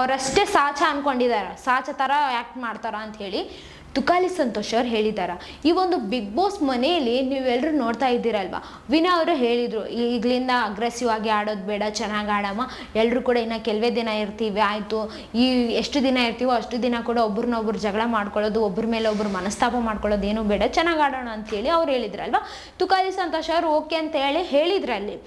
ಅವರಷ್ಟೇ ಸಾಚ ಅನ್ಕೊಂಡಿದ್ದಾರೆ, ಸಾಚ ಥರ ಆ್ಯಕ್ಟ್ ಮಾಡ್ತಾರ ಅಂತ ಹೇಳಿ ತುಕಾಲಿ ಸಂತೋಷ್ ಅವ್ರು ಹೇಳಿದ್ದಾರೆ. ಈ ಒಂದು ಬಿಗ್ ಬಾಸ್ ಮನೆಯಲ್ಲಿ ನೀವೆಲ್ಲರೂ ನೋಡ್ತಾ ಇದ್ದೀರಲ್ವ, ವಿನಯ್ ಅವರು ಹೇಳಿದರು ಈಗಲಿಂದ ಅಗ್ರೆಸಿವ್ ಆಗಿ ಆಡೋದು ಬೇಡ, ಚೆನ್ನಾಗಿ ಆಡಮ್ಮ, ಎಲ್ಲರೂ ಕೂಡ ಇನ್ನು ಕೆಲವೇ ದಿನ ಇರ್ತೀವಿ ಆಯಿತು, ಈ ಎಷ್ಟು ದಿನ ಇರ್ತೀವೋ ಅಷ್ಟು ದಿನ ಕೂಡ ಒಬ್ರನ್ನೊಬ್ರು ಜಗಳ ಮಾಡ್ಕೊಳ್ಳೋದು, ಒಬ್ಬರ ಮೇಲೆ ಒಬ್ರು ಮನಸ್ತಾಪ ಮಾಡ್ಕೊಳ್ಳೋದು ಏನೂ ಬೇಡ, ಚೆನ್ನಾಗಿ ಆಡೋಣ ಅಂತೇಳಿ ಅವ್ರು ಹೇಳಿದ್ರಲ್ವ. ತುಕಾಲಿ ಸಂತೋಷ್ ಅವರು ಓಕೆ ಅಂತ ಹೇಳಿದ್ರಲ್ಲಿ.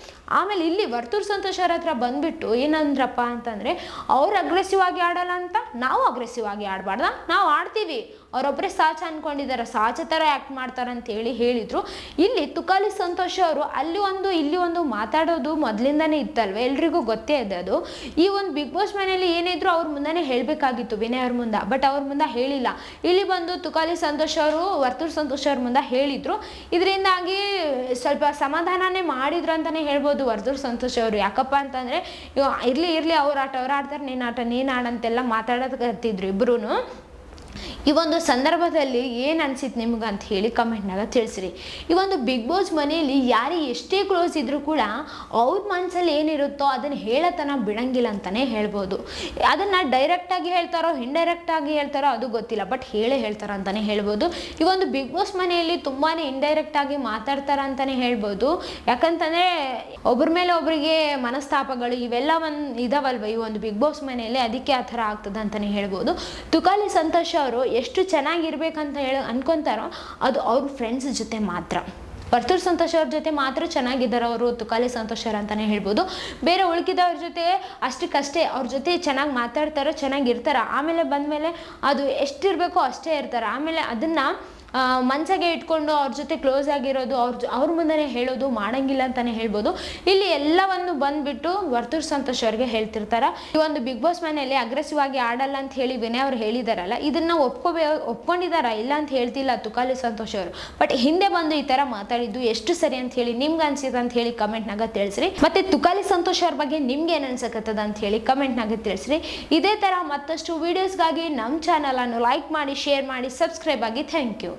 ಆಮೇಲೆ ಇಲ್ಲಿ ವರ್ತೂರ್ ಸಂತೋಷ್ ಅವ್ರ ಹತ್ರ ಬಂದುಬಿಟ್ಟು ಏನಂದ್ರಪ್ಪ ಅಂತಂದರೆ, ಅವ್ರು ಅಗ್ರೆಸಿವ್ ಆಗಿ ಆಡೋಲ್ಲ ಅಂತ ನಾವು ಅಗ್ರೆಸಿವ್ ಆಗಿ ಆಡಬಾರ್ದ, ನಾವು ಆಡ್ತೀವಿ, ಅವರೊಬ್ಬರೇ ಸಾಚ ಅನ್ಕೊಂಡಿದ್ದಾರೆ, ಸಾಚ ಥರ ಆ್ಯಕ್ಟ್ ಮಾಡ್ತಾರೆ ಅಂತೇಳಿ ಹೇಳಿದರು. ಇಲ್ಲಿ ತುಕಾಲಿ ಸಂತೋಷ್ ಅವರು ಅಲ್ಲಿ ಒಂದು ಇಲ್ಲಿ ಒಂದು ಮಾತಾಡೋದು ಮೊದಲಿಂದನೇ ಇತ್ತಲ್ವ, ಎಲ್ರಿಗೂ ಗೊತ್ತೇ ಇದೆ ಅದು. ಈ ಒಂದು ಬಿಗ್ ಬಾಸ್ ಮನೆಯಲ್ಲಿ ಏನಿದ್ರು ಅವ್ರ ಮುಂದೆ ಹೇಳಬೇಕಾಗಿತ್ತು ವಿನಯ್ ಅವ್ರ ಮುಂದೆ, ಬಟ್ ಅವ್ರ ಮುಂದೆ ಹೇಳಿಲ್ಲ. ಇಲ್ಲಿ ಬಂದು ತುಕಾಲಿ ಸಂತೋಷ್ ಅವರು ವರ್ತೂರ್ ಸಂತೋಷ್ ಅವ್ರ ಮುಂದೆ ಹೇಳಿದರು. ಇದರಿಂದಾಗಿ ಸ್ವಲ್ಪ ಸಮಾಧಾನನೇ ಮಾಡಿದ್ರು ಅಂತಲೇ ಹೇಳ್ಬೋದು ವರ್ತೂರ್ ಸಂತೋಷ್ ಅವರು. ಯಾಕಪ್ಪ ಅಂತಂದರೆ ಇರಲಿ ಅವ್ರ ಆಟ ಅವ್ರು ಆಡ್ತಾರೆ, ನೀನು ಆಡಂತೆಲ್ಲ ಮಾತಾಡೋದತ್ತಿದ್ರು ಇಬ್ಬರೂ. ಈ ಒಂದು ಸಂದರ್ಭದಲ್ಲಿ ಏನು ಅನಿಸಿತ್ತು ನಿಮ್ಗೆ ಅಂತ ಹೇಳಿ ಕಮೆಂಟ್ನಾಗ ತಿಳಿಸ್ರಿ. ಈ ಒಂದು ಬಿಗ್ ಬಾಸ್ ಮನೆಯಲ್ಲಿ ಯಾರೇ ಎಷ್ಟೇ ಕ್ಲೋಸ್ ಇದ್ದರೂ ಕೂಡ ಅವ್ರ ಮನಸ್ಸಲ್ಲಿ ಏನಿರುತ್ತೋ ಅದನ್ನು ಹೇಳತನ ಬಿಡಂಗಿಲ್ಲ ಅಂತಲೇ ಹೇಳ್ಬೋದು. ಅದನ್ನು ಡೈರೆಕ್ಟಾಗಿ ಹೇಳ್ತಾರೋ ಇಂಡೈರೆಕ್ಟಾಗಿ ಹೇಳ್ತಾರೋ ಅದು ಗೊತ್ತಿಲ್ಲ, ಬಟ್ ಹೇಳ್ತಾರ ಅಂತಲೇ ಹೇಳ್ಬೋದು. ಈ ಒಂದು ಬಿಗ್ ಬಾಸ್ ಮನೆಯಲ್ಲಿ ತುಂಬಾ ಇಂಡೈರೆಕ್ಟಾಗಿ ಮಾತಾಡ್ತಾರ ಅಂತಲೇ ಹೇಳ್ಬೋದು. ಯಾಕಂತಂದರೆ ಒಬ್ಬರ ಮೇಲೆ ಒಬ್ಬರಿಗೆ ಮನಸ್ತಾಪಗಳು ಇವೆಲ್ಲ ಇದಾವಲ್ವ ಈ ಒಂದು ಬಿಗ್ ಬಾಸ್ ಮನೆಯಲ್ಲಿ, ಅದಕ್ಕೆ ಆ ಥರ ಆಗ್ತದೆ ಅಂತಲೇ ಹೇಳ್ಬೋದು. ತುಕಾಲಿ ಸಂತೋಷ್ ಅವರು ಎಷ್ಟು ಚೆನ್ನಾಗಿರ್ಬೇಕಂತ ಅನ್ಕೊಂತಾರೋ ಅದು ಅವ್ರ ಫ್ರೆಂಡ್ಸ್ ಜೊತೆ ಮಾತ್ರ. ವರ್ತೂರ್ ಸಂತೋಷ್ ಅವ್ರ ಜೊತೆ ಮಾತ್ರ ಚೆನ್ನಾಗಿದ್ದಾರೆ ಅವರು, ತುಕಾಲಿ ಸಂತೋಷ್ ಅವ್ರು ಅಂತಲೇ ಹೇಳ್ಬೋದು. ಬೇರೆ ಉಳ್ಕಿದವ್ರ ಜೊತೆ ಅಷ್ಟಕ್ಕಷ್ಟೇ, ಅವ್ರ ಜೊತೆ ಚೆನ್ನಾಗಿ ಮಾತಾಡ್ತಾರೋ ಚೆನ್ನಾಗಿರ್ತಾರೆ, ಆಮೇಲೆ ಬಂದಮೇಲೆ ಅದು ಎಷ್ಟಿರಬೇಕೋ ಅಷ್ಟೇ ಇರ್ತಾರೆ. ಆಮೇಲೆ ಅದನ್ನು ಮನಸ್ಸಿಗೆ ಇಟ್ಕೊಂಡು ಅವ್ರ ಜೊತೆ ಕ್ಲೋಸ್ ಆಗಿರೋದು, ಅವ್ರ ಮುಂದೆ ಹೇಳೋದು ಮಾಡಂಗಿಲ್ಲ ಅಂತಲೇ ಹೇಳ್ಬೋದು. ಇಲ್ಲಿ ಎಲ್ಲವನ್ನು ಬಂದುಬಿಟ್ಟು ವರ್ತೂರ್ ಸಂತೋಷ್ ಅವ್ರಿಗೆ ಹೇಳ್ತಿರ್ತಾರೆ. ಈ ಒಂದು ಬಿಗ್ ಬಾಸ್ ಮನೆಯಲ್ಲಿ ಅಗ್ರೆಸಿವ್ ಆಗಿ ಆಡಲ್ಲ ಅಂತ ಹೇಳಿ ವಿನಯ್ ಅವ್ರು ಹೇಳಿದಾರಲ್ಲ, ಇದನ್ನು ಒಪ್ಕೊಂಡಿದಾರ ಇಲ್ಲ ಅಂತ ಹೇಳ್ತಿಲ್ಲ ತುಕಾಲಿ ಸಂತೋಷ್ ಅವರು, ಬಟ್ ಹಿಂದೆ ಬಂದು ಈ ಥರ ಮಾತಾಡಿದ್ದು ಎಷ್ಟು ಸರಿ ಅಂತ ಹೇಳಿ ನಿಮ್ಗೆ ಅನ್ಸಿದೆ ಅಂತ ಹೇಳಿ ಕಮೆಂಟ್ನಾಗ ತಿಳಿಸ್ರಿ. ಮತ್ತು ತುಕಾಲಿ ಸಂತೋಷ್ ಅವ್ರ ಬಗ್ಗೆ ನಿಮ್ಗೆ ಏನು ಅನ್ಸಕತ್ತದ ಅಂತ ಹೇಳಿ ಕಮೆಂಟ್ನಾಗ ತಿಳಿಸ್ರಿ. ಇದೇ ಥರ ಮತ್ತಷ್ಟು ವೀಡಿಯೋಸ್ಗಾಗಿ ನಮ್ಮ ಚಾನಲನ್ನು ಲೈಕ್ ಮಾಡಿ, ಶೇರ್ ಮಾಡಿ, ಸಬ್ಸ್ಕ್ರೈಬ್ ಆಗಿ. Thank you.